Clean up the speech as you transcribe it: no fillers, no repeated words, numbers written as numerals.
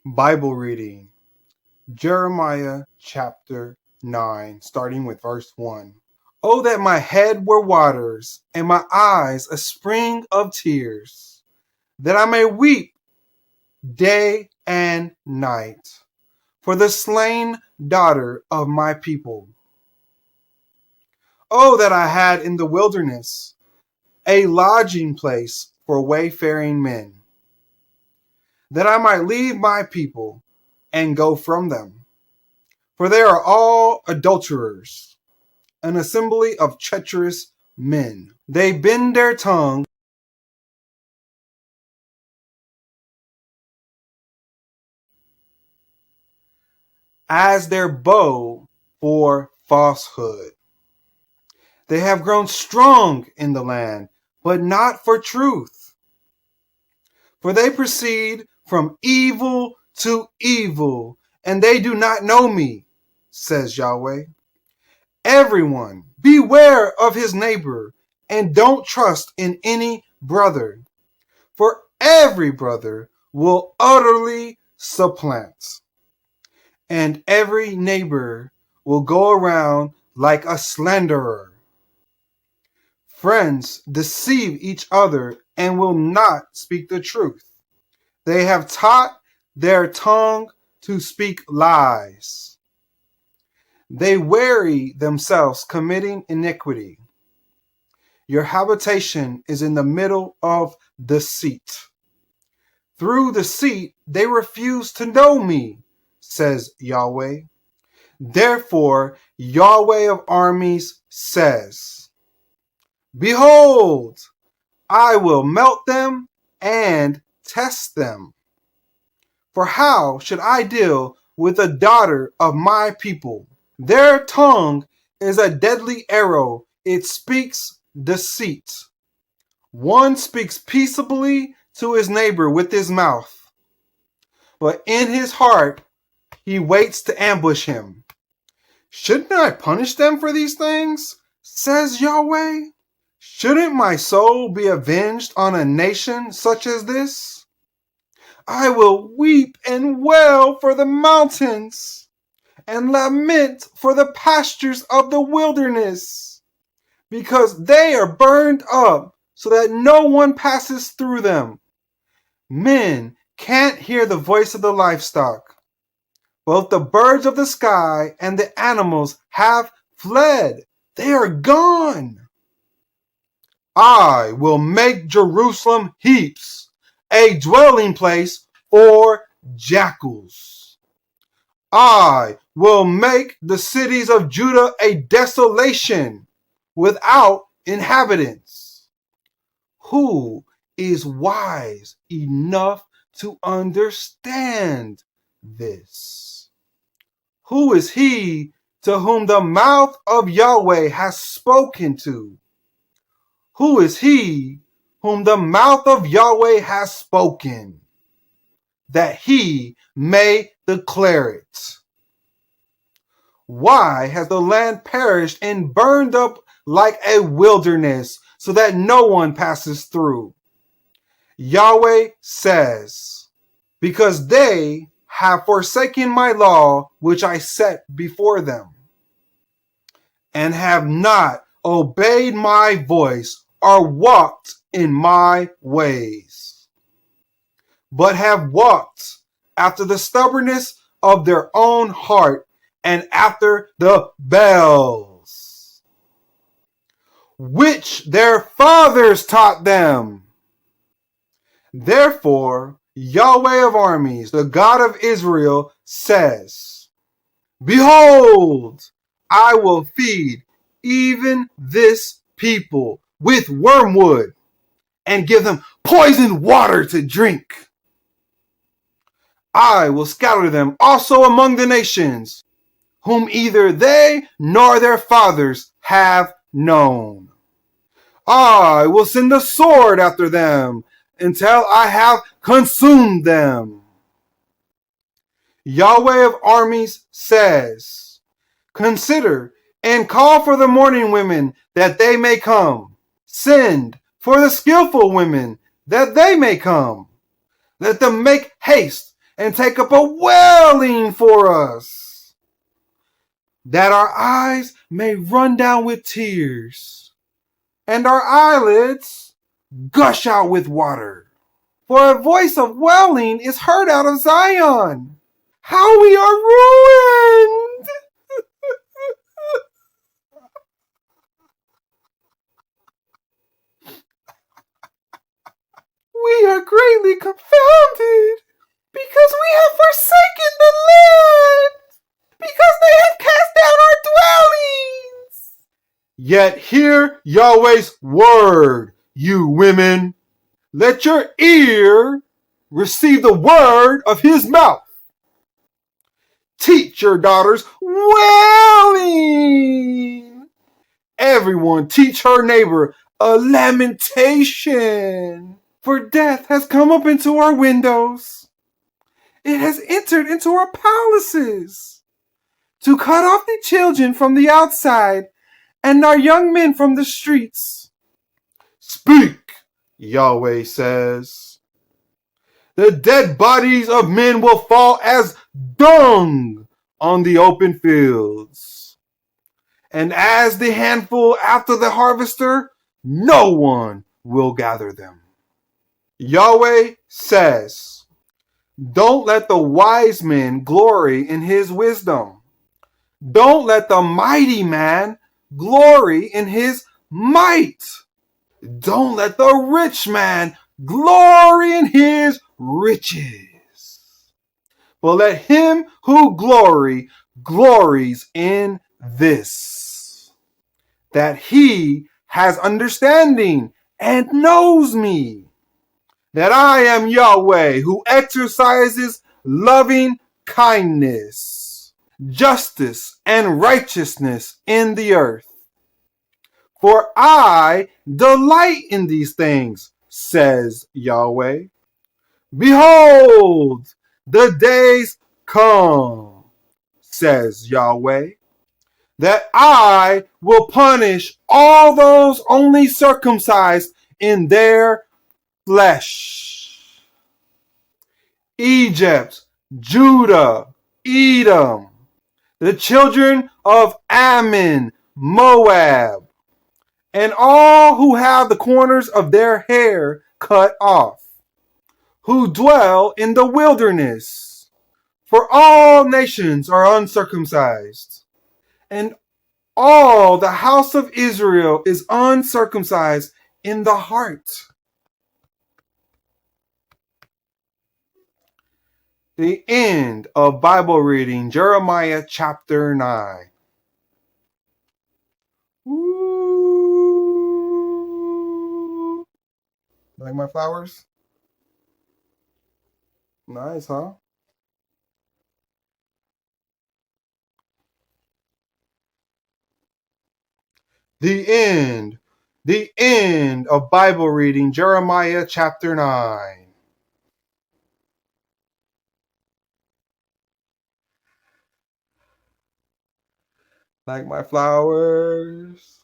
Bible reading, Jeremiah chapter 9, starting with verse 1. Oh, that my head were waters, and my eyes a spring of tears, that I may weep day and night for the slain daughter of my people. Oh, that I had in the wilderness a lodging place for wayfaring men, that I might leave my people and go from them. For they are all adulterers, an assembly of treacherous men. They bend their tongue as their bow for falsehood. They have grown strong in the land, but not for truth. For they proceed from evil to evil, and they do not know me, says Yahweh. Everyone, beware of his neighbor, and don't trust in any brother, for every brother will utterly supplant, and every neighbor will go around like a slanderer. Friends deceive each other and will not speak the truth. They have taught their tongue to speak lies. They weary themselves committing iniquity. Your habitation is in the middle of deceit. Through deceit they refuse to know me, says Yahweh. Therefore, Yahweh of armies says, Behold, I will melt them and test them. For how should I deal with the daughter of my people? Their tongue is a deadly arrow. It speaks deceit. One speaks peaceably to his neighbor with his mouth, but in his heart he waits to ambush him. Shouldn't I punish them for these things? Says Yahweh. Shouldn't my soul be avenged on a nation such as this? I will weep and wail for the mountains and lament for the pastures of the wilderness, because they are burned up so that no one passes through them. Men can't hear the voice of the livestock. Both the birds of the sky and the animals have fled. They are gone. I will make Jerusalem heaps, a dwelling place for jackals. I will make the cities of Judah a desolation without inhabitants. Who is wise enough to understand this? Who is he to whom the mouth of Yahweh has spoken to? Who is he whom the mouth of Yahweh has spoken, that he may declare it? Why has the land perished and burned up like a wilderness, so that no one passes through? Yahweh says, because they have forsaken my law which I set before them, and have not obeyed my voice or walked in my ways, but have walked after the stubbornness of their own heart and after the Baals, which their fathers taught them. Therefore, Yahweh of armies, the God of Israel, says, Behold, I will feed even this people with wormwood and give them poisoned water to drink. I will scatter them also among the nations, whom either they nor their fathers have known. I will send the sword after them until I have consumed them. Yahweh of armies says, Consider and call for the mourning women that they may come. Send for the skillful women that they may come. Let them make haste and take up a wailing for us, that our eyes may run down with tears, and our eyelids gush out with water. For a voice of wailing is heard out of Zion. How we are ruined! We are greatly confounded, because we have forsaken the land, because they have cast down our dwellings. Yet hear Yahweh's word, you women. Let your ear receive the word of his mouth. Teach your daughters wailing. Everyone teach her neighbor a lamentation. For death has come up into our windows. It has entered into our palaces to cut off the children from the outside and our young men from the streets. Speak, Yahweh says. The dead bodies of men will fall as dung on the open fields. And as the handful after the harvester, no one will gather them. Yahweh says, don't let the wise man glory in his wisdom. Don't let the mighty man glory in his might. Don't let the rich man glory in his riches. But let him who glories in this, that he has understanding and knows me, that I am Yahweh who exercises loving kindness, justice, and righteousness in the earth. For I delight in these things, says Yahweh. Behold, the days come, says Yahweh, that I will punish all those only circumcised in their flesh. Egypt, Judah, Edom, the children of Ammon, Moab, and all who have the corners of their hair cut off, who dwell in the wilderness. For all nations are uncircumcised, and all the house of Israel is uncircumcised in the heart. The end of Bible reading, Jeremiah chapter 9. Ooh. Like my flowers? Nice, huh? The end. The end of Bible reading, Jeremiah chapter 9. Like my flowers.